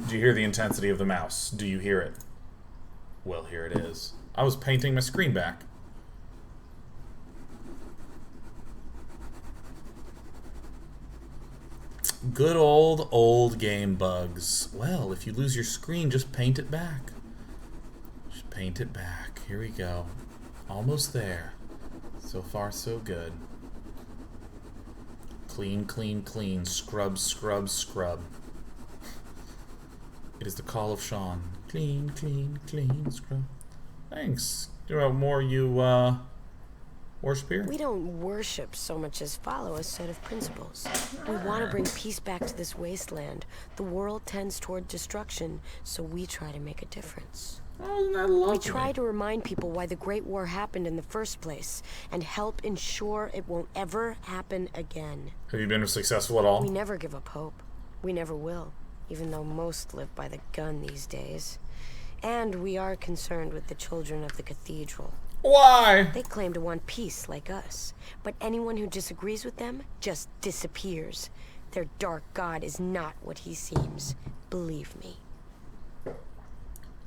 Do you hear the intensity of the mouse? Do you hear it? Well, here it is. I was painting my screen back. Good old game bugs. Well, if you lose your screen, just paint it back. Just paint it back. Here we go. Almost there. So far, so good. Clean, clean, clean. Scrub, scrub, scrub. It is the call of Sean. Clean, clean, clean, scrub. Thanks. Do you have more you, worship here? We don't worship so much as follow a set of principles. We want to bring peace back to this wasteland. The world tends toward destruction, so we try to make a difference. Oh, isn't that lovely? We try to remind people why the Great War happened in the first place, and help ensure it won't ever happen again. Have you been successful at all? We never give up hope. We never will, even though most live by the gun these days. And we are concerned with the children of the cathedral. Why? They claim to want peace like us, but anyone who disagrees with them just disappears. Their dark god is not what he seems. Believe me.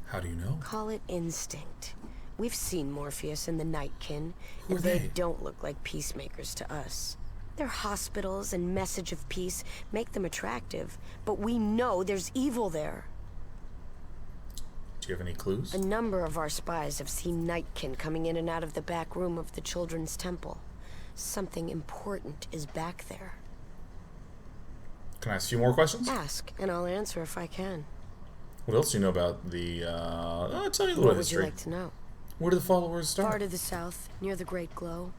How do you know? Call it instinct. We've seen Morpheus and the Nightkin, Who and are they they? don't look like peacemakers to us. Their hospitals and message of peace make them attractive, but we know there's evil there. Do you have any clues? A number of our spies have seen Nightkin coming in and out of the back room of the Children's Temple. Something important is back there. Can I ask you more questions? Ask, and I'll answer if I can. What else do you know about the, I'll tell you a little What would you history. like to know? Where do the followers start? Far to the south, near the Great Glow.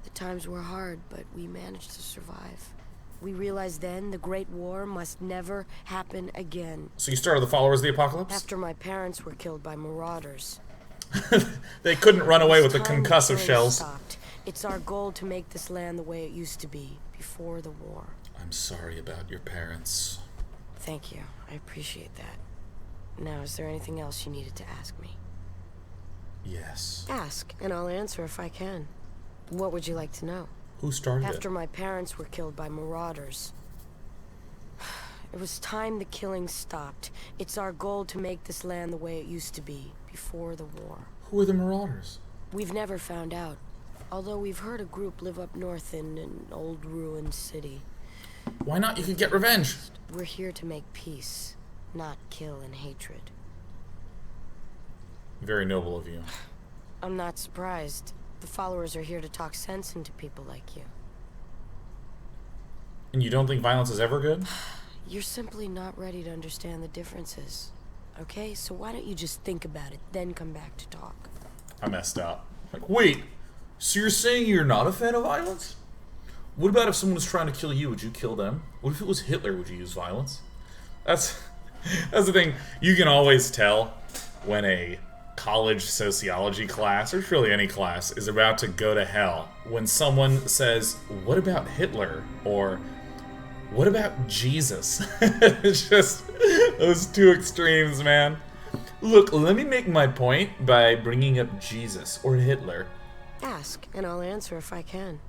The times were hard, but we managed to survive. We realized then the Great War must never happen again. So you started the followers of the apocalypse? After my parents were killed by marauders. They couldn't run away with the It's time concussive killing shells. stopped. It's our goal to make this land the way it used to be, before the war. I'm sorry about your parents. Thank you. I appreciate that. Now, is there anything else you needed to ask me? Yes. Ask, and I'll answer if I can. What would you like to know? Who started After it? my parents were killed by marauders. It was time the killing stopped. It's our goal to make this land the way it used to be, before the war. Who are the marauders? We've never found out. Although we've heard a group live up north in an old ruined city. Why not? You could get revenge. We're here to make peace, not kill and hatred. Very noble of you. I'm not surprised. The followers are here to talk sense into people like you. And you don't think violence is ever good? You're simply not ready to understand the differences. Okay, so why don't you just think about it, then come back to talk. I messed up. Like, wait, so you're saying you're not a fan of violence? What about if someone was trying to kill you? Would you kill them? What if it was Hitler? Would you use violence? That's the thing. You can always tell when a college sociology class, or really any class, is about to go to hell when someone says, what about Hitler? Or what about Jesus? It's just those two extremes, man. Look, let me make my point by bringing up Jesus or Hitler. Ask, and I'll answer if I can.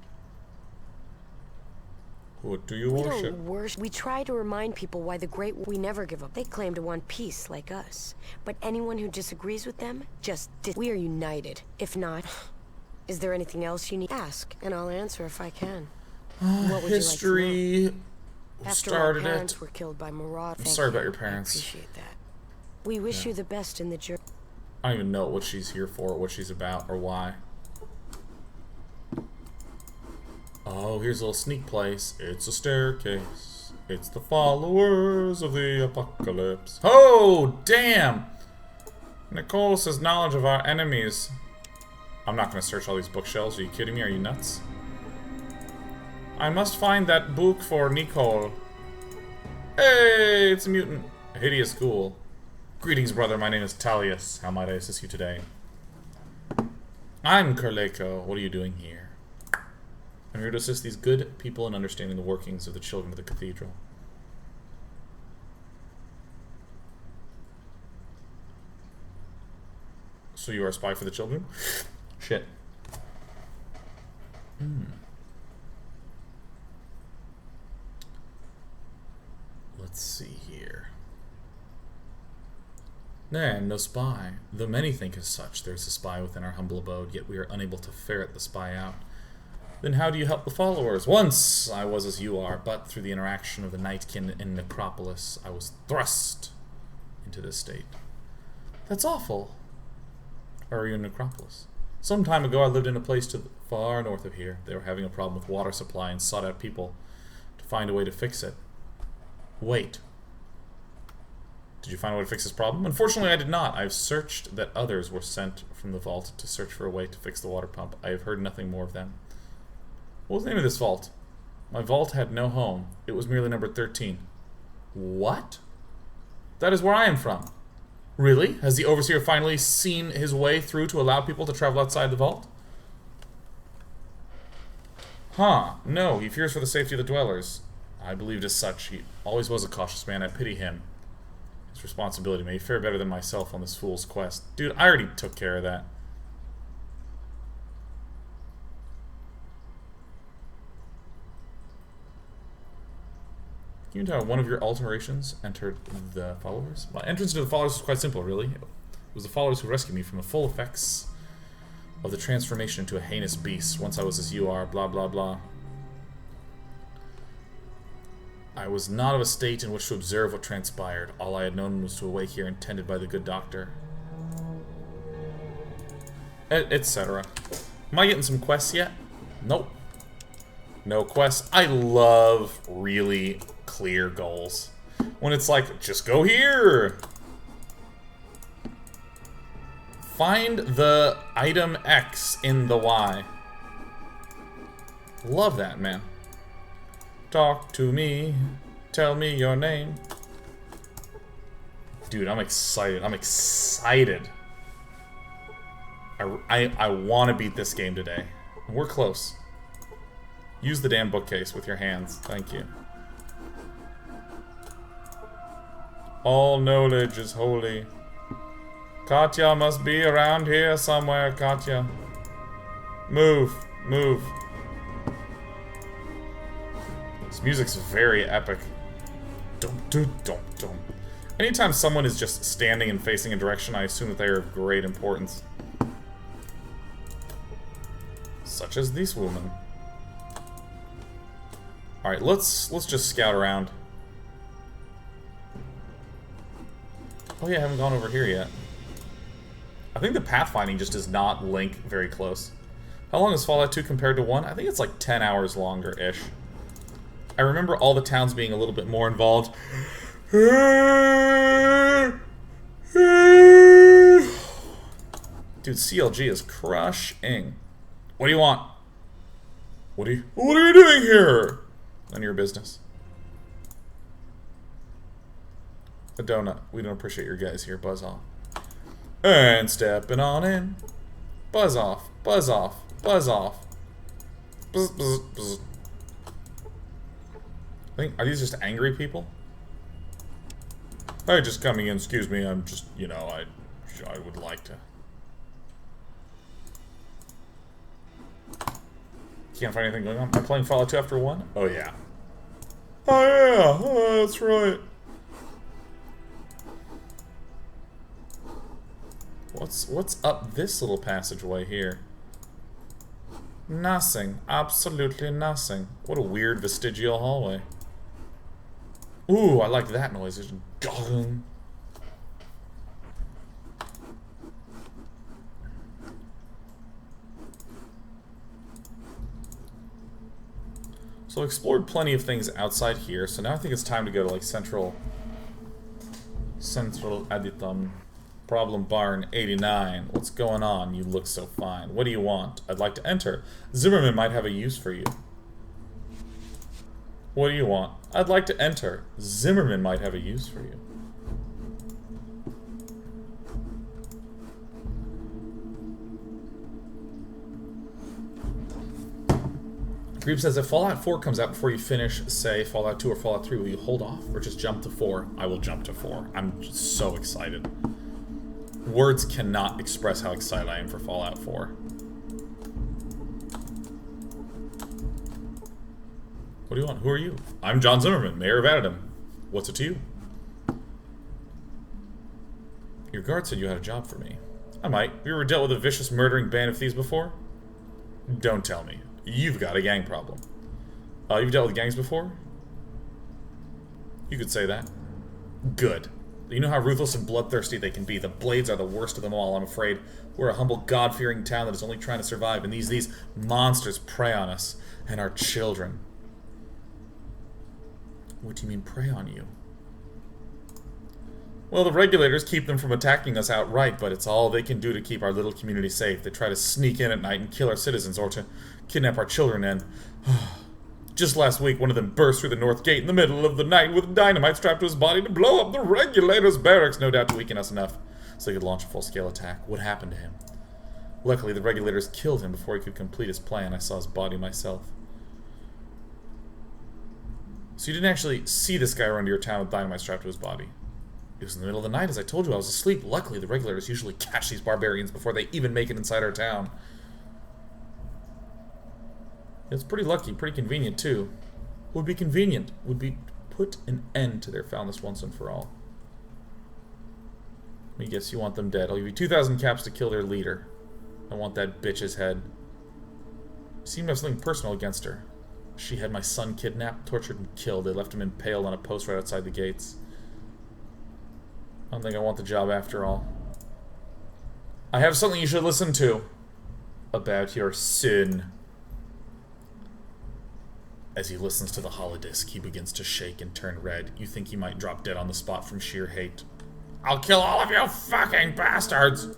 What do you We worship? don't worship. We try to remind people why the Great... We never give up. They claim to want peace like us. But anyone who disagrees with them, just... We are united. If not... Is there anything else you need? Ask, and I'll answer if I can. What would History. you like to know? Who After started my parents it? were killed by marauders. I'm sorry about your parents. I appreciate that. We wish you the best in the journey. I don't even know what she's here for, what she's about, or why. Oh, here's a little sneak place. It's a staircase. It's the followers of the apocalypse. Oh, damn! Nicole says knowledge of our enemies. I'm not going to search all these bookshelves. Are you kidding me? Are you nuts? I must find that book for Nicole. Hey, it's a mutant. A hideous ghoul. Greetings, brother. My name is Talus. How might I assist you today? I'm Kurleko. What are you doing here? I'm here to assist these good people in understanding the workings of the children of the cathedral. So you are a spy for the children? Shit. Let's see here. Nay, no spy. Though many think as such, there is a spy within our humble abode, yet we are unable to ferret the spy out. Then how do you help the followers? Once I was as you are, but through the interaction of the Nightkin in Necropolis, I was thrust into this state. That's awful. Or are you in Necropolis? Some time ago I lived in a place far north of here. They were having a problem with water supply and sought out people to find a way to fix it. Wait. Did you find a way to fix this problem? Unfortunately, I did not. I've searched that others were sent from the vault to search for a way to fix the water pump. I have heard nothing more of them. What was the name of this vault? My vault had no home. It was merely numbered 13. What? That is where I am from. Really? Has the Overseer finally seen his way through to allow people to travel outside the vault? Huh. No, he fears for the safety of the dwellers. I believed as such. He always was a cautious man. I pity him. His responsibility may fare better than myself on this fool's quest. Dude, I already took care of that. Can you tell one of your alterations entered the followers? My entrance into the followers was quite simple, really. It was the followers who rescued me from the full effects of the transformation into a heinous beast. Once I was as you are, blah blah blah. I was not of a state in which to observe what transpired. All I had known was to awake here intended by the good doctor. Etc. Am I getting some quests yet? Nope. No quests. I love really clear goals. When it's like, just go here! Find the item X in the Y. Love that, man. Talk to me. Tell me your name. Dude, I'm excited. I'm excited. I want to beat this game today. We're close. Use the damn bookcase with your hands. Thank you. All knowledge is holy. Katya must be around here somewhere, Katya. Move. Move. This music's very epic. Don't. Anytime someone is just standing and facing a direction, I assume that they are of great importance. Such as this woman. Alright, let's just scout around. Oh yeah, I haven't gone over here yet. I think the pathfinding just does not link very close. How long is Fallout 2 compared to 1? I think it's like 10 hours longer-ish. I remember all the towns being a little bit more involved. Dude, CLG is crushing. What do you want? What are you doing here? None of your business. A donut. We don't appreciate your guys here. Buzz off. And stepping on in. Buzz off. Buzz off. Buzz off. Buzz, buzz, buzz. Are these just angry people? Hey, just coming in. Excuse me. I'm just, you know, I would like to. Can't find anything going on. Am I playing Fallout 2 after 1? Oh, yeah. Oh, yeah. Oh, that's right. What's up this little passageway here? Nothing. Absolutely nothing. What a weird vestigial hallway. Ooh, I like that noise. It's gong. So I explored plenty of things outside here, so now I think it's time to go to like Central Adytum. Problem Barn 89. What's going on? You look so fine. What do you want? I'd like to enter. Zimmerman might have a use for you. What do you want? I'd like to enter. Zimmerman might have a use for you. Grieb says, if Fallout 4 comes out before you finish, say, Fallout 2 or Fallout 3, will you hold off or just jump to 4? I will jump to 4. I'm just so excited. Words cannot express how excited I am for Fallout 4. What do you want? Who are you? I'm John Zimmerman, Mayor of Adytum. What's it to you? Your guard said you had a job for me. I might. You ever dealt with a vicious murdering band of thieves before? Don't tell me. You've got a gang problem. You've dealt with gangs before? You could say that. Good. You know how ruthless and bloodthirsty they can be. The Blades are the worst of them all, I'm afraid. We're a humble, God-fearing town that is only trying to survive, and these monsters prey on us and our children. What do you mean, prey on you? Well, the regulators keep them from attacking us outright, but it's all they can do to keep our little community safe. They try to sneak in at night and kill our citizens, or to kidnap our children, and... just last week, one of them burst through the north gate in the middle of the night with dynamite strapped to his body to blow up the regulators' barracks, no doubt to weaken us enough so he could launch a full-scale attack. What happened to him? Luckily, the regulators killed him before he could complete his plan. I saw his body myself. So you didn't actually see this guy run to your town with dynamite strapped to his body? It was in the middle of the night, as I told you. I was asleep. Luckily, the regulators usually catch these barbarians before they even make it inside our town. It's pretty lucky, pretty convenient, too. What would be convenient would be put an end to their foulness once and for all. Let me guess, you want them dead. I'll give you 2,000 caps to kill their leader. I want that bitch's head. Seemed to have something personal against her. She had my son kidnapped, tortured, and killed. They left him impaled on a post right outside the gates. I don't think I want the job after all. I have something you should listen to. About your sin. As he listens to the holodisc, he begins to shake and turn red. You think he might drop dead on the spot from sheer hate. I'll kill all of you fucking bastards!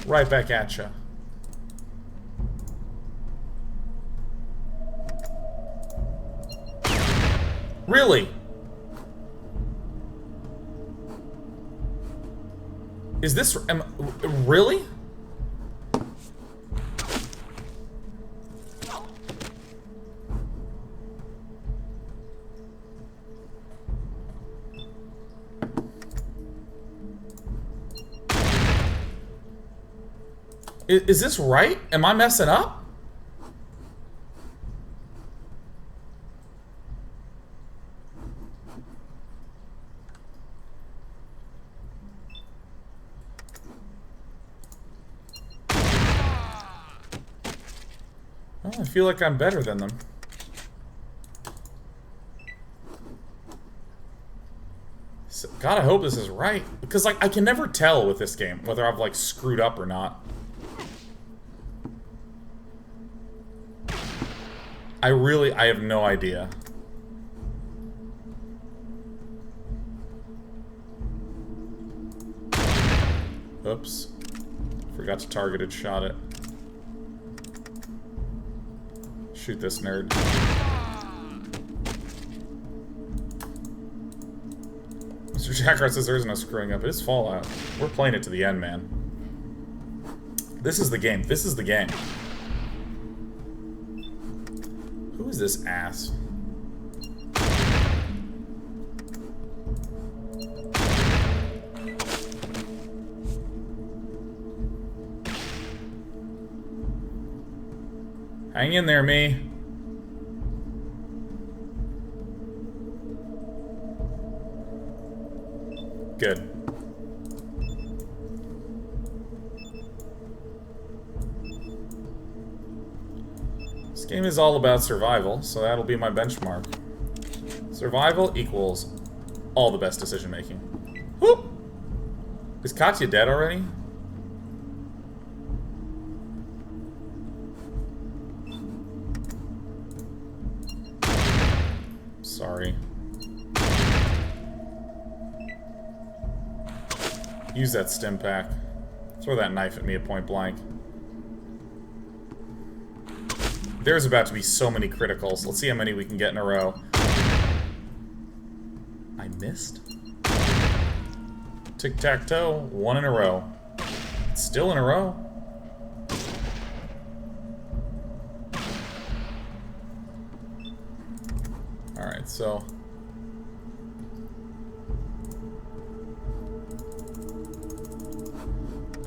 Right back at ya. Really? Is this... really? Is this right? Am I messing up? Well, I feel like I'm better than them. So, God, I hope this is right. Because, like, I can never tell with this game whether I've, like, screwed up or not. I have no idea. Oops. Forgot to target it, shot it. Shoot this nerd. Mr. Jackratt says there is no screwing up. It is Fallout. We're playing it to the end, man. This is the game. This is the game. Who is this ass? Hang in there, me. Good. This game is all about survival, so that'll be my benchmark. Survival equals all the best decision making. Whoop! Is Katya dead already? Sorry. Use that stim pack. Throw that knife at me at point blank. There's about to be so many criticals. Let's see how many we can get in a row. I missed? Tic-tac-toe. One in a row. It's still in a row. Alright, so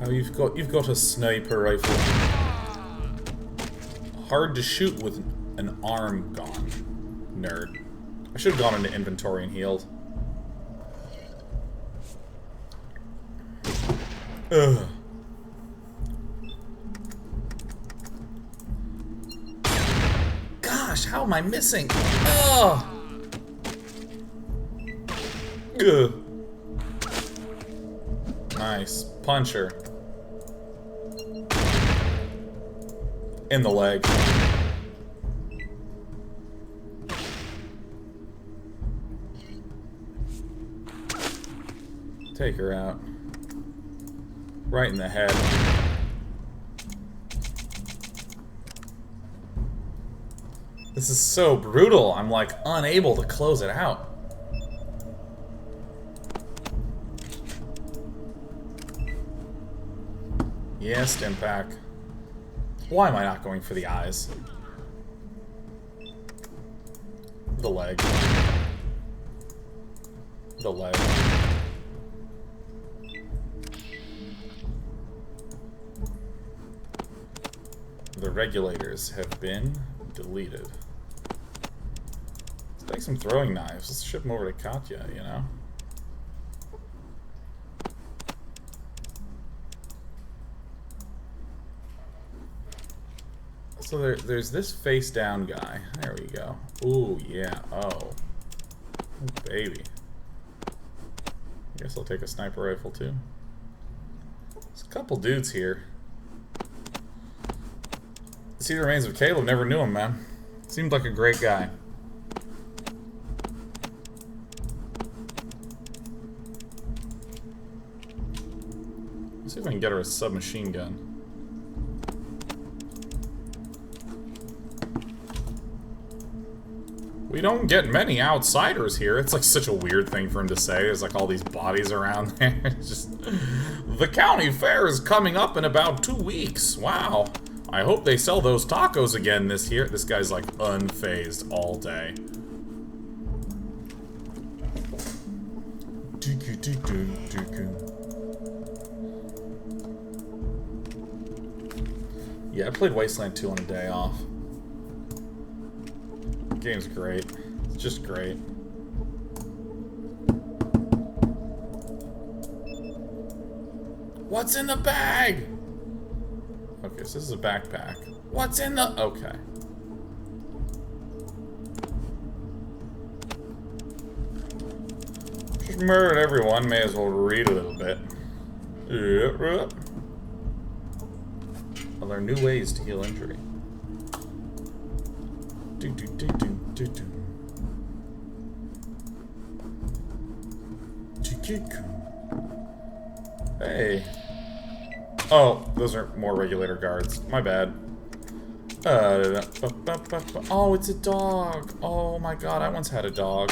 Oh, you've got a sniper rifle. Hard to shoot with an arm gone. Nerd. I should have gone into inventory and healed. Ugh. Gosh, how am I missing? Ugh. Ugh. Nice. Puncher. In the leg. Take her out. Right in the head. This is so brutal. I'm like unable to close it out. Yes, Stimpack. Why am I not going for the eyes? The leg. The leg. The regulators have been deleted. Let's take some throwing knives. Let's ship them over to Katya, you know? So there's this face down guy. There we go. Ooh, yeah. Oh. Ooh, baby. Guess I'll take a sniper rifle too. There's a couple dudes here. See the remains of Caleb. Never knew him, man. Seemed like a great guy. Let's see if I can get her a submachine gun. We don't get many outsiders here. It's like such a weird thing for him to say. There's like all these bodies around there. It's just... The county fair is coming up in about 2 weeks. Wow. I hope they sell those tacos again this year. This guy's like unfazed all day. Yeah, I played Wasteland 2 on a day off. The game's great. It's just great. What's in the bag? Okay, so this is a backpack. What's in the... Okay. Just murdered everyone. May as well read a little bit. Yep. Well, there are new ways to heal injury. Hey. Oh, those are more regulator guards. My bad. Oh, it's a dog. Oh my god, I once had a dog.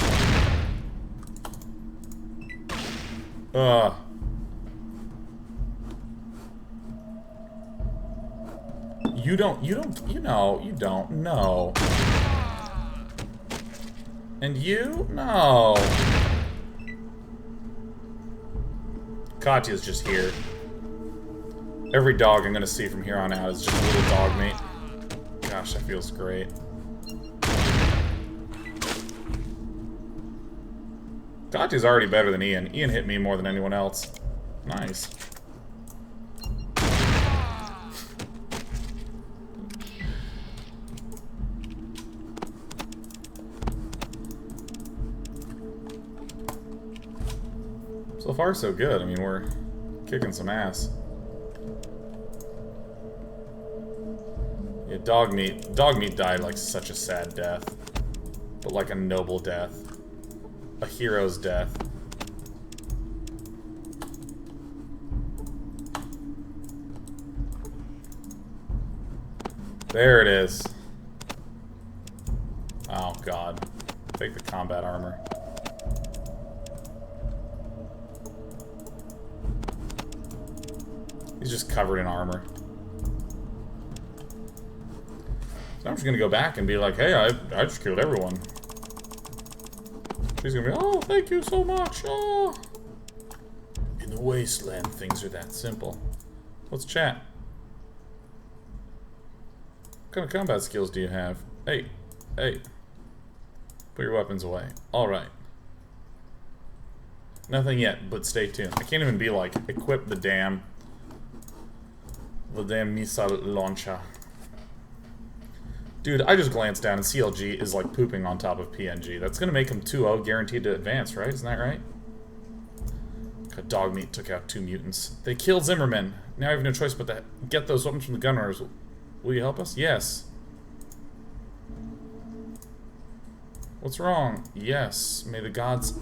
You don't know. And you? No. Katya's just here. Every dog I'm gonna see from here on out is just a little dog meat. Gosh, that feels great. Katya's already better than Ian. Ian hit me more than anyone else. Nice. So far, so good. I mean, we're kicking some ass. Yeah, dog meat died like such a sad death. But like a noble death. A hero's death. There it is. Oh god. Take the combat armor. He's just covered in armor. So I'm just gonna go back and be like, hey, I just killed everyone. She's gonna be, oh, thank you so much. Oh. In the wasteland, things are that simple. Let's chat. What kind of combat skills do you have? Hey, hey. Put your weapons away. Alright. Nothing yet, but stay tuned. I can't even be like, equip the damn missile launcher. Dude, I just glanced down and CLG is like pooping on top of PNG. That's gonna make him 2-0 guaranteed to advance, right? Isn't that right? Dog meat took out 2 mutants. They killed Zimmerman. Now I have no choice but to get those weapons from the gunrunners. Will you help us? Yes. What's wrong? Yes. May the gods...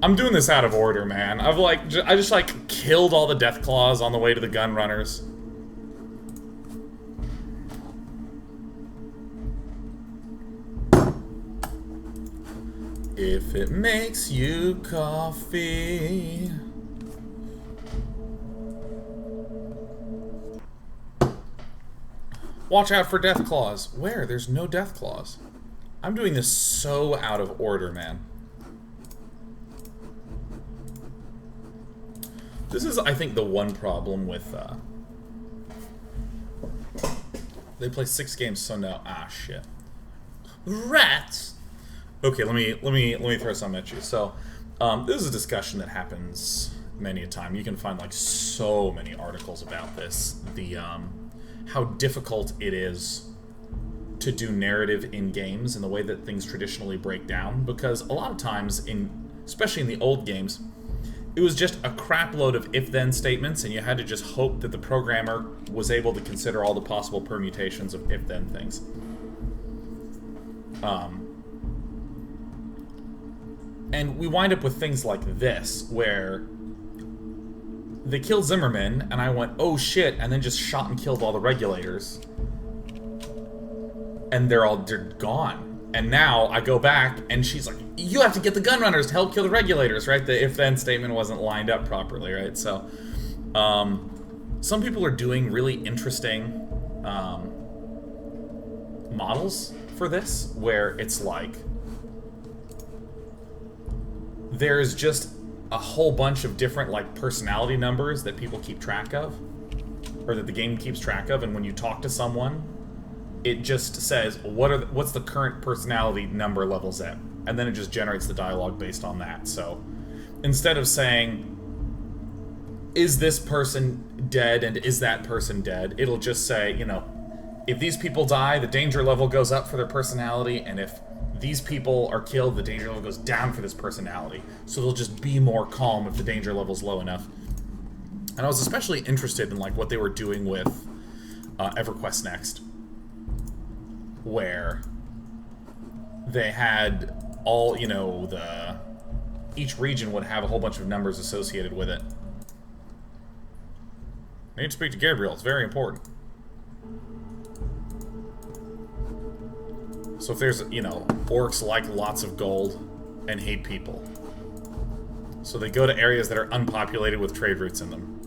I'm doing this out of order, man. I just like killed all the death claws on the way to the gunrunners. If it makes you coffee. Watch out for death claws. Where? There's no death claws. I'm doing this so out of order, man. This is, I think, the one problem with, they play 6 games, so no. Ah, shit. Rats! Okay, let me throw some at you. So, this is a discussion that happens many a time. You can find like so many articles about this. The how difficult it is to do narrative in games and the way that things traditionally break down, because a lot of times especially in the old games, it was just a crap load of if-then statements, and you had to just hope that the programmer was able to consider all the possible permutations of if-then things. And we wind up with things like this, where they killed Zimmerman, and I went, oh shit, and then just shot and killed all the regulators. And they're gone. And now I go back, and she's like, you have to get the gunrunners to help kill the regulators, right? The if-then statement wasn't lined up properly, right? So, some people are doing really interesting models for this, where it's like, there's just a whole bunch of different like personality numbers that people keep track of, or that the game keeps track of, and when you talk to someone, it just says what's the current personality number levels at, and then it just generates the dialogue based on that. So instead of saying, is this person dead and is that person dead, it'll just say, you know, if these people die, the danger level goes up for their personality, and if these people are killed, the danger level goes down for this personality. So they'll just be more calm if the danger level's low enough. And I was especially interested in like what they were doing with EverQuest Next, where they had all, you know, each region would have a whole bunch of numbers associated with it. I need to speak to Gabriel, it's very important. So if there's, you know, orcs like lots of gold and hate people. So they go to areas that are unpopulated with trade routes in them.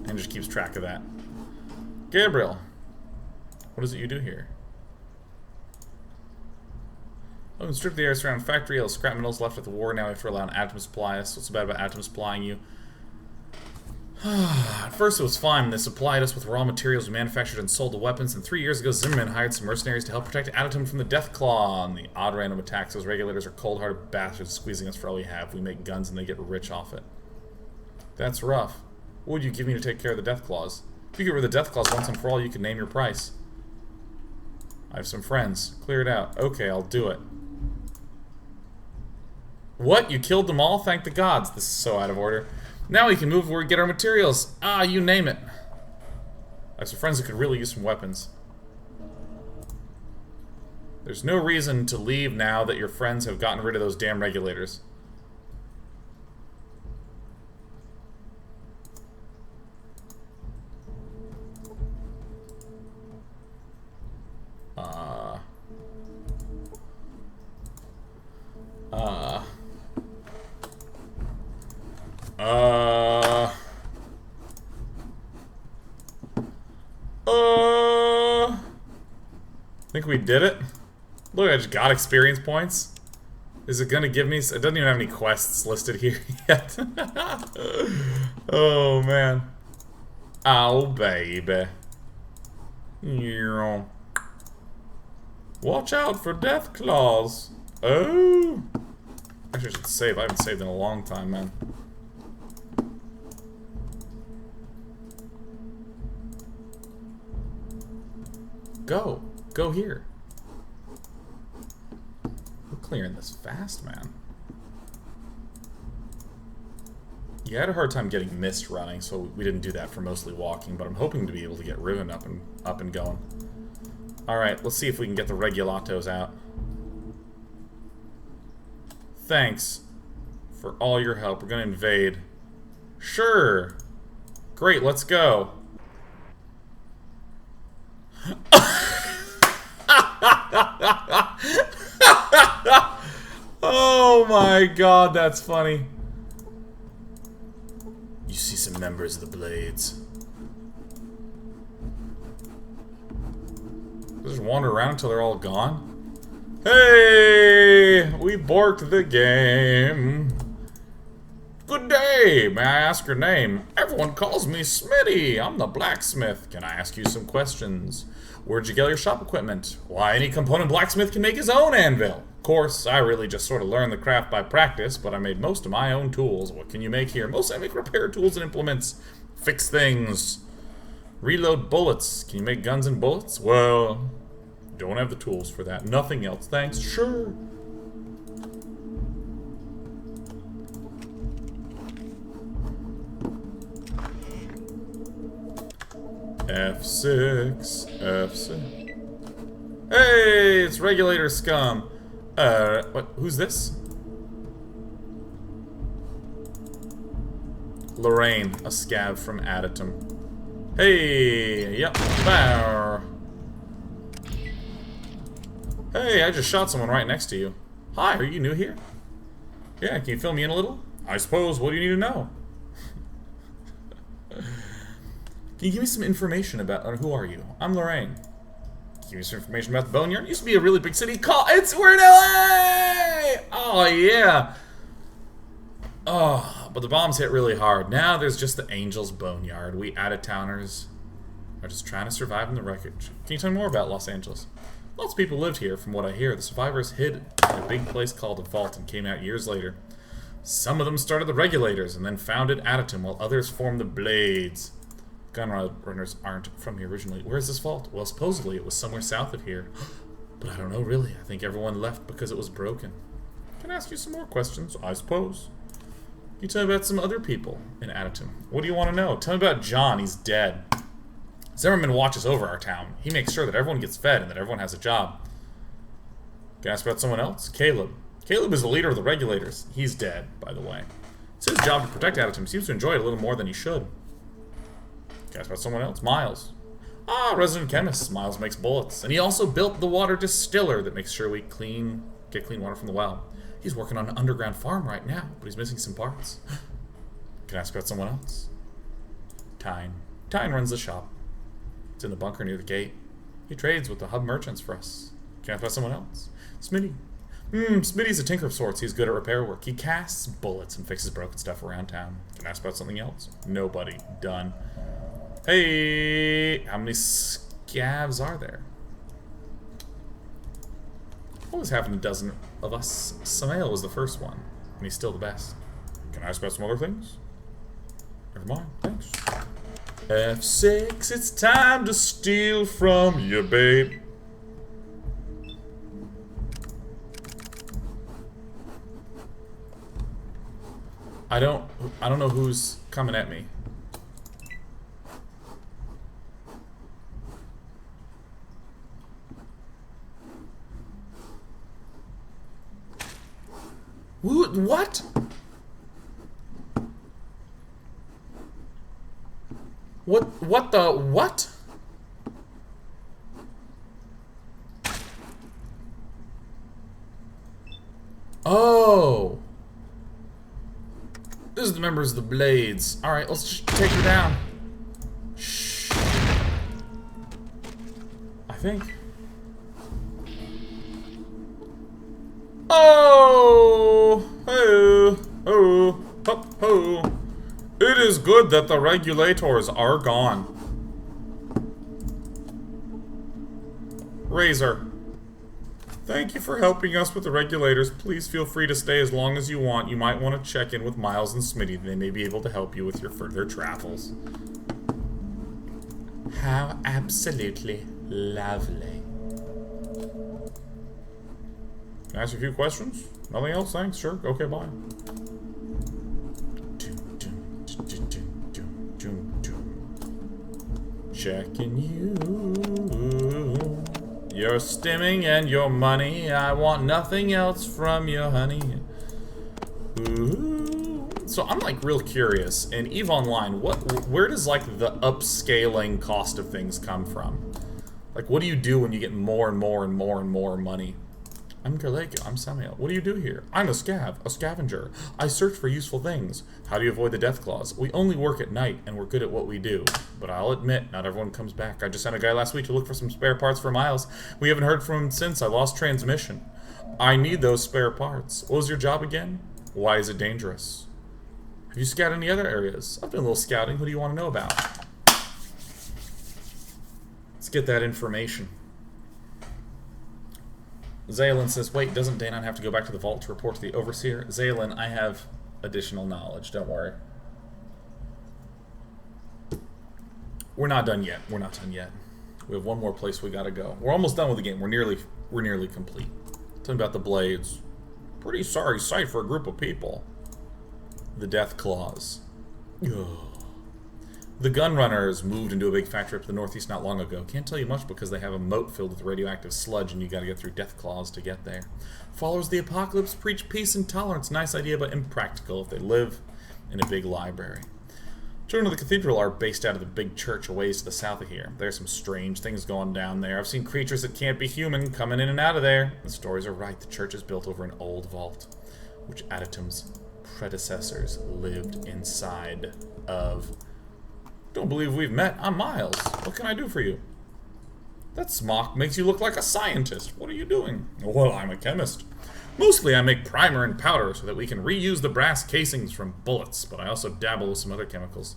And just keeps track of that. Gabriel, what is it you do here? Oh, and strip the area surrounding factory, all scrap metals left at the war, now we have to rely on Adytum to supply us. What's so bad about Adytum supplying you? At first it was fine. They supplied us with raw materials we manufactured and sold the weapons, and 3 years ago Zimmerman hired some mercenaries to help protect Adytum from the Death Claw and the odd random attacks. Those regulators are cold-hearted bastards squeezing us for all we have. We make guns and they get rich off it. That's rough. What would you give me to take care of the Death Claws? If you get rid of the Death Claws once and for all, you can name your price. I have some friends. Clear it out. Okay, I'll do it. What? You killed them all? Thank the gods. This is so out of order. Now we can move where we get our materials. Ah, you name it. I have some friends that could really use some weapons. There's no reason to leave now that your friends have gotten rid of those damn regulators. I think we did it. Look, I just got experience points. Is it gonna give me... It doesn't even have any quests listed here yet. Oh, man. Oh, baby. Yeah. Watch out for death claws. Oh. Actually, I should save. I haven't saved in a long time, man. Go. Go here. We're clearing this fast, man. You had a hard time getting mist running, so we didn't do that for mostly walking, but I'm hoping to be able to get Riven up and going. Alright, let's see if we can get the Regulatos out. Thanks for all your help. We're gonna invade. Sure. Great, let's go. Oh my god, that's funny. You see some members of the Blades. Just wander around until they're all gone? Hey! We borked the game. Good day! May I ask your name? Everyone calls me Smitty. I'm the blacksmith. Can I ask you some questions? Where'd you get your shop equipment? Why, any component blacksmith can make his own anvil. Of course, I really just sort of learned the craft by practice, but I made most of my own tools. What can you make here? Mostly I make repair tools and implements. Fix things. Reload bullets. Can you make guns and bullets? Well, don't have the tools for that. Nothing else, thanks. Sure. F6. F6. Hey, it's regulator scum. What? Who's this? Lorraine, a scav from Adytum. Hey, yep. Bow. Hey, I just shot someone right next to you. Hi, are you new here? Yeah, can you fill me in a little? I suppose, what do you need to know? Can you give me some information about, who are you? I'm Lorraine. Give me some information about the Boneyard. It used to be a really big city called, we're in LA! Oh, yeah. Oh, but the bombs hit really hard. Now there's just the Angels Boneyard. We out-of-towners are just trying to survive in the wreckage. Can you tell me more about Los Angeles? Lots of people lived here, from what I hear. The survivors hid in a big place called the Vault and came out years later. Some of them started the Regulators and then founded Adytum, while others formed the Blades. Gun runners aren't from here originally. Where's this vault? Well, supposedly it was somewhere south of here. But I don't know, really. I think everyone left because it was broken. Can I ask you some more questions? I suppose. Can you tell me about some other people in Adytum? What do you want to know? Tell me about John. He's dead. Zimmerman watches over our town. He makes sure that everyone gets fed and that everyone has a job. Can I ask about someone else? Caleb. Caleb is the leader of the Regulators. He's dead, by the way. It's his job to protect Adytum. He seems to enjoy it a little more than he should. Can I ask about someone else? Miles. Ah, resident chemist. Miles makes bullets. And he also built the water distiller that makes sure we get clean water from the well. He's working on an underground farm right now, but he's missing some parts. Can I ask about someone else? Tyne. Tyne runs the shop. It's in the bunker near the gate. He trades with the hub merchants for us. Can I ask about someone else? Smitty. Smitty's a tinker of sorts. He's good at repair work. He casts bullets and fixes broken stuff around town. Can I ask about something else? Nobody. Done. Hey, how many scavs are there? Always having a dozen of us. Samael was the first one, and he's still the best. Can I ask about some other things? Never mind, thanks. F6, it's time to steal from you, babe. I don't know who's coming at me. What? What the what? Oh. This is the members of the Blades. Alright, let's just take her down. Shh. I think. Oh, ho, ho, ho, ho. It It is good that the regulators are gone. Razor. Thank you for helping us with the regulators. Please feel free to stay as long as you want. You might want to check in with Miles and Smitty. They may be able to help you with your further travels. How absolutely lovely. Can I ask you a few questions? Nothing else? Thanks. Sure. Okay, bye. Checking you. Your stimming and your money. I want nothing else from you, honey. Ooh. So I'm like real curious. In EVE Online, where does like the upscaling cost of things come from? Like, what do you do when you get more and more and more and more money? I'm Garlegio. I'm Samuel. What do you do here? I'm a scavenger. I search for useful things. How do you avoid the death claws? We only work at night, and we're good at what we do. But I'll admit, not everyone comes back. I just sent a guy last week to look for some spare parts for Miles. We haven't heard from him since. I lost transmission. I need those spare parts. What was your job again? Why is it dangerous? Have you scouted any other areas? I've done a little scouting. Who do you want to know about? Let's get that information. Zaylin says, wait, doesn't Danon have to go back to the vault to report to the Overseer? Zaylin, I have additional knowledge, don't worry. We're not done yet. We're not done yet. We have one more place we gotta go. We're almost done with the game. We're nearly complete. Tell me about the blades. Pretty sorry sight for a group of people. The death claws. Ugh. The Gunrunners moved into a big factory up to the northeast not long ago. Can't tell you much because they have a moat filled with radioactive sludge and you gotta get through death claws to get there. Followers of the apocalypse preach peace and tolerance. Nice idea, but impractical if they live in a big library. Children of the Cathedral are based out of the big church a ways to the south of here. There's some strange things going down there. I've seen creatures that can't be human coming in and out of there. The stories are right. The church is built over an old vault, which Adytum's predecessors lived inside of. Don't believe we've met. I'm Miles. What can I do for you? That smock makes you look like a scientist. What are you doing? Well, I'm a chemist. Mostly I make primer and powder so that we can reuse the brass casings from bullets, but I also dabble with some other chemicals.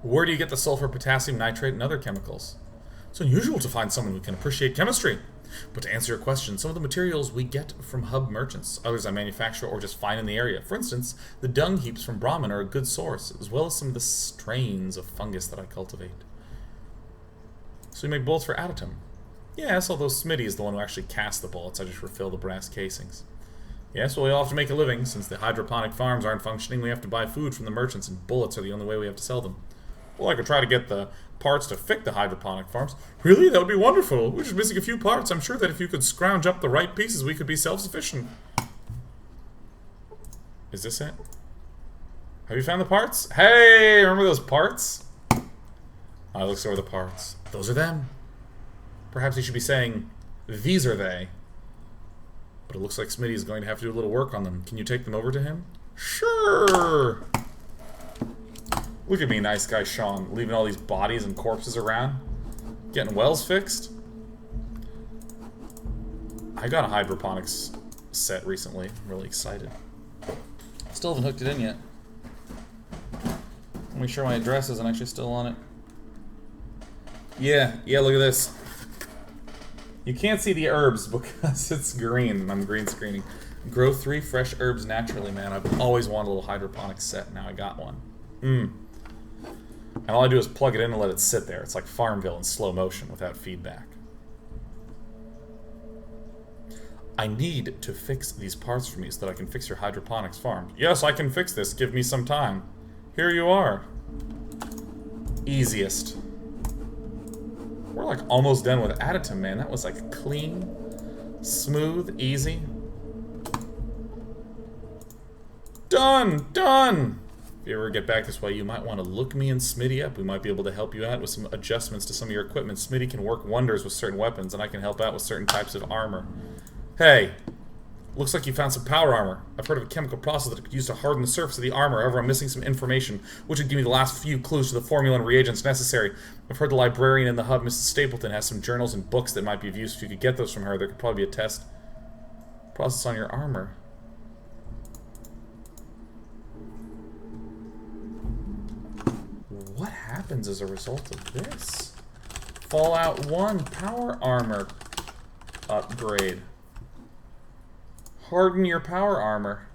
Where do you get the sulfur, potassium, nitrate, and other chemicals? It's unusual to find someone who can appreciate chemistry. But to answer your question, some of the materials we get from hub merchants. Others I manufacture or just find in the area. For instance, the dung heaps from Brahmin are a good source, as well as some of the strains of fungus that I cultivate. So we make bullets for Adytum. Yes, although Smitty is the one who actually casts the bullets, I just refill the brass casings. Yes, well, we all have to make a living. Since the hydroponic farms aren't functioning, we have to buy food from the merchants, and bullets are the only way we have to sell them. Well, I could try to get the parts to fix the hydroponic farms. Really? That would be wonderful. We're just missing a few parts. I'm sure that if you could scrounge up the right pieces, we could be self-sufficient. Is this it? Have you found the parts? Hey, remember those parts? I looked over the parts. Those are them. Perhaps he should be saying, these are they. But it looks like Smitty is going to have to do a little work on them. Can you take them over to him? Sure! Look at me, nice guy Sean, leaving all these bodies and corpses around. Getting wells fixed. I got a hydroponics set recently. I'm really excited. Still haven't hooked it in yet. Make sure my address isn't actually still on it. Yeah, look at this. You can't see the herbs because it's green and I'm green screening. Grow 3 fresh herbs naturally, man. I've always wanted a little hydroponics set. Now I got one. And all I do is plug it in and let it sit there. It's like Farmville in slow motion without feedback. I need to fix these parts for me so that I can fix your hydroponics farm. Yes, I can fix this. Give me some time. Here you are. Easiest. We're like almost done with Adytum, man. That was like clean, smooth, easy. Done! If you ever get back this way, you might want to look me and Smitty up. We might be able to help you out with some adjustments to some of your equipment. Smitty can work wonders with certain weapons, and I can help out with certain types of armor. Hey, looks like you found some power armor. I've heard of a chemical process that could use to harden the surface of the armor. However, I'm missing some information, which would give me the last few clues to the formula and reagents necessary. I've heard the librarian in the hub, Mrs. Stapleton, has some journals and books that might be of use. If you could get those from her, there could probably be a test process on your armor. happens as a result of this? Fallout 1 power armor upgrade. Harden your power armor.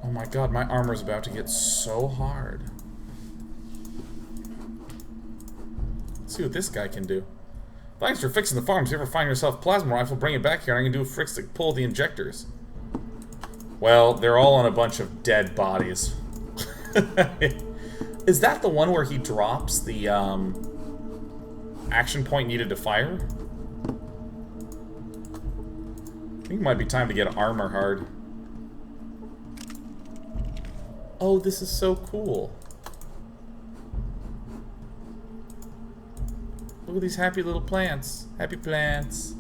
Oh my god, my armor's about to get so hard. Let's see what this guy can do. Thanks for fixing the farm. If you ever find yourself a plasma rifle, bring it back here and I can do a fix to pull the injectors. Well, they're all on a bunch of dead bodies. Is that the one where he drops the action point needed to fire? I think it might be time to get armor hard. Oh, this is so cool. Look at these happy little plants. Happy plants.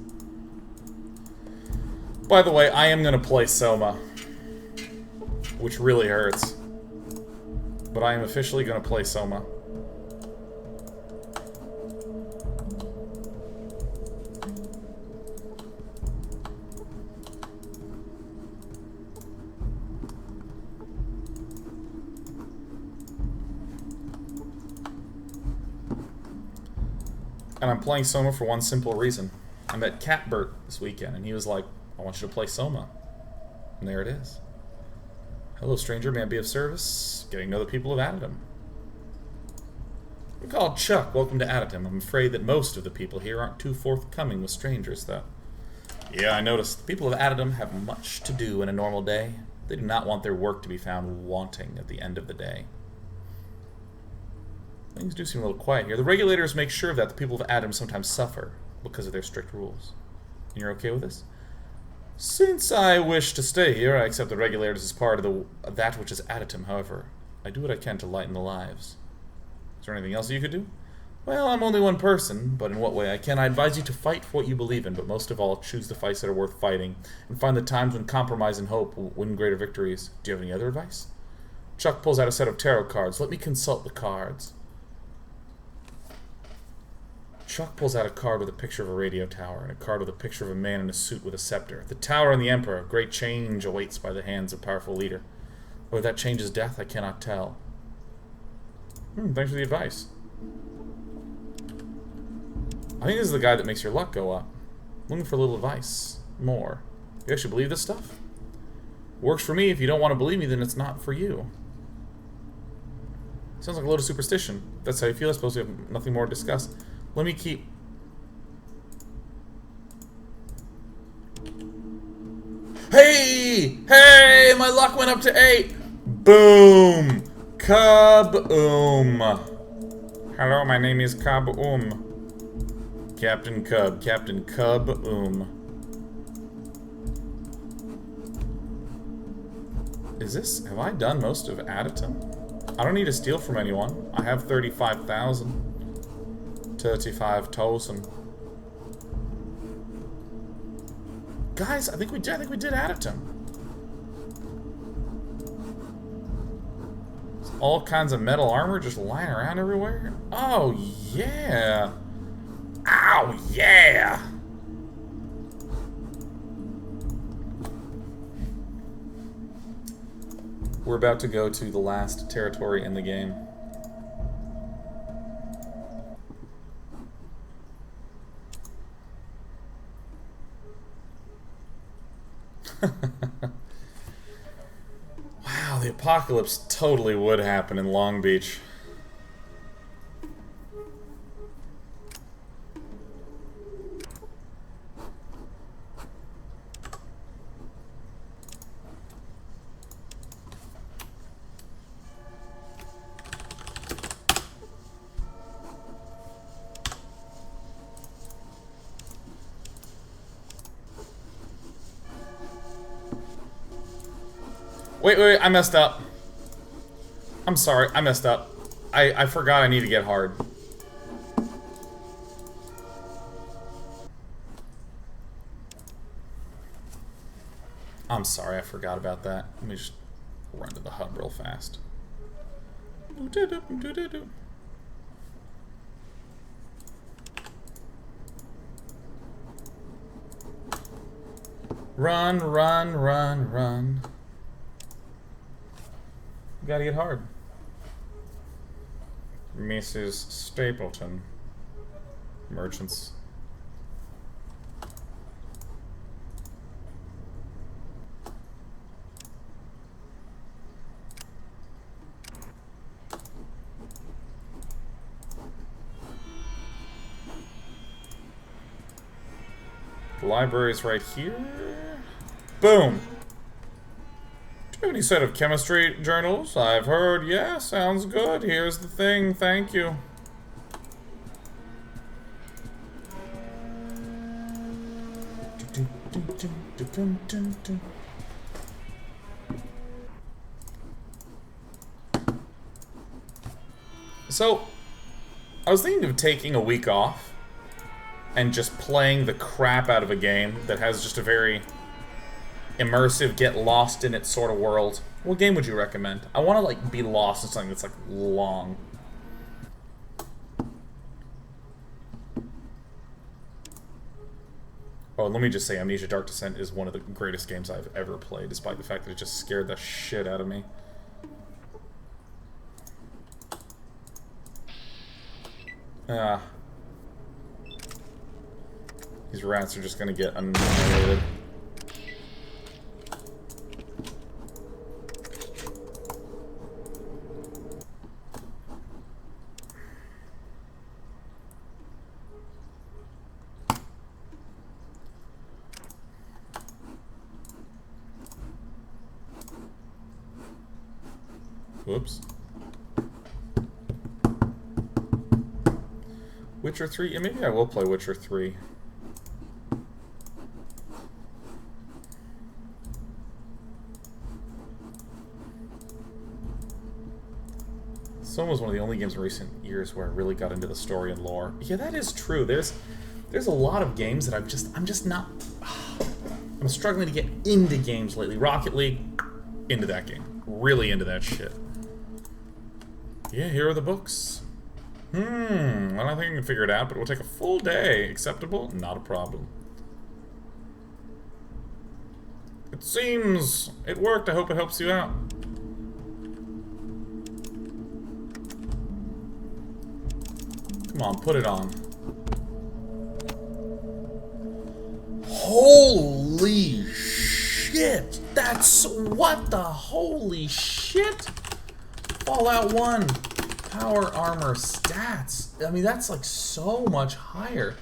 By the way, I am going to play Soma. Which really hurts. But I am officially going to play Soma. And I'm playing Soma for one simple reason. I met Catbert this weekend, and he was like, I want you to play Soma. And there it is. Hello, stranger. May I be of service? Getting to know the people of Adytum. We're called Chuck. Welcome to Adytum. I'm afraid that most of the people here aren't too forthcoming with strangers, though. Yeah, I noticed. The people of Adytum have much to do in a normal day. They do not want their work to be found wanting at the end of the day. Things do seem a little quiet here. The regulators make sure that the people of Adytum sometimes suffer because of their strict rules. And you're okay with this? Since I wish to stay here, I accept the regulators as part of that which is Adytum. However, I do what I can to lighten the lives. Is there anything else you could do? Well, I'm only one person, but in what way I can. I advise you to fight for what you believe in, but most of all, choose the fights that are worth fighting, and find the times when compromise and hope will win greater victories. Do you have any other advice? Chuck pulls out a set of tarot cards. Let me consult the cards. Chuck pulls out a card with a picture of a radio tower, and a card with a picture of a man in a suit with a scepter. The tower and the Emperor. Great change awaits by the hands of a powerful leader. Whether that change is death, I cannot tell. Thanks for the advice. I think this is the guy that makes your luck go up. Looking for a little advice. More. You actually believe this stuff? Works for me. If you don't want to believe me, then it's not for you. Sounds like a load of superstition. If that's how you feel. I suppose we have nothing more to discuss. Let me keep... Hey! Hey! My luck went up to 8! Boom! Cub-oom. Hello, my name is Cub-oom. Captain Cub. Captain Cub-oom. Is this... Have I done most of Adytum? I don't need to steal from anyone. I have 35,000. 35,000. Guys, I think we did Adytum. There's all kinds of metal armor just lying around everywhere. Oh yeah. Ow yeah. We're about to go to the last territory in the game. Wow, the apocalypse totally would happen in Long Beach. Wait, I messed up. I'm sorry, I messed up. I forgot I need to get hard. I'm sorry, I forgot about that. Let me just run to the hub real fast. Run, run, run, run. You gotta get hard. Mrs. Stapleton. Merchants. The library's right here. Boom! Do you have any set of chemistry journals? I've heard. Yeah, sounds good. Here's the thing. Thank you. So, I was thinking of taking a week off and just playing the crap out of a game that has just a very immersive, get lost in it sort of world. What game would you recommend? I want to like be lost in something that's like long. Oh, let me just say, Amnesia Dark Descent is one of the greatest games I've ever played, despite the fact that it just scared the shit out of me. These rats are just gonna get annihilated. Whoops. Witcher 3? Yeah, maybe I will play Witcher 3. This one was one of the only games in recent years where I really got into the story and lore. Yeah, that is true. There's a lot of games that I'm just not... I'm struggling to get into games lately. Rocket League, into that game. Really into that shit. Yeah, here are the books. I don't think I can figure it out, but it will take a full day. Acceptable? Not a problem. It seems it worked. I hope it helps you out. Come on, put it on. Holy shit! That's what the holy shit? Fallout 1 power armor stats. I mean, that's like so much higher.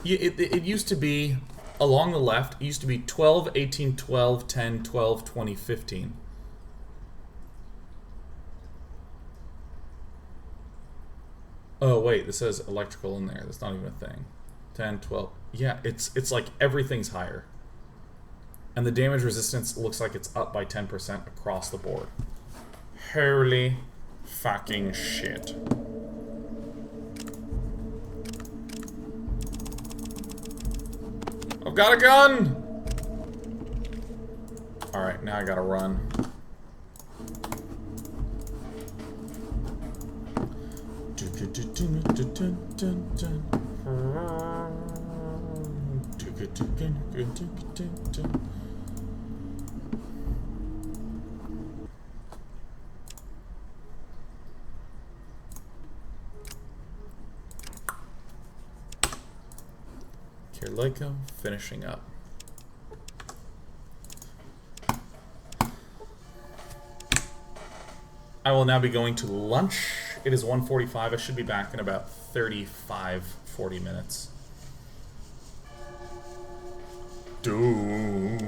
It used to be, along the left, it used to be 12, 18, 12, 10, 12, 20, 15. Oh, wait, this says electrical in there. That's not even a thing. 10, 12. Yeah, it's like everything's higher. And the damage resistance looks like it's up by 10% across the board. Holy fucking shit. I've got a gun! Alright, now I gotta run. Kirliko finishing up. I will now be going to lunch. It is 1:45. I should be back in about 35-40 minutes. Doom.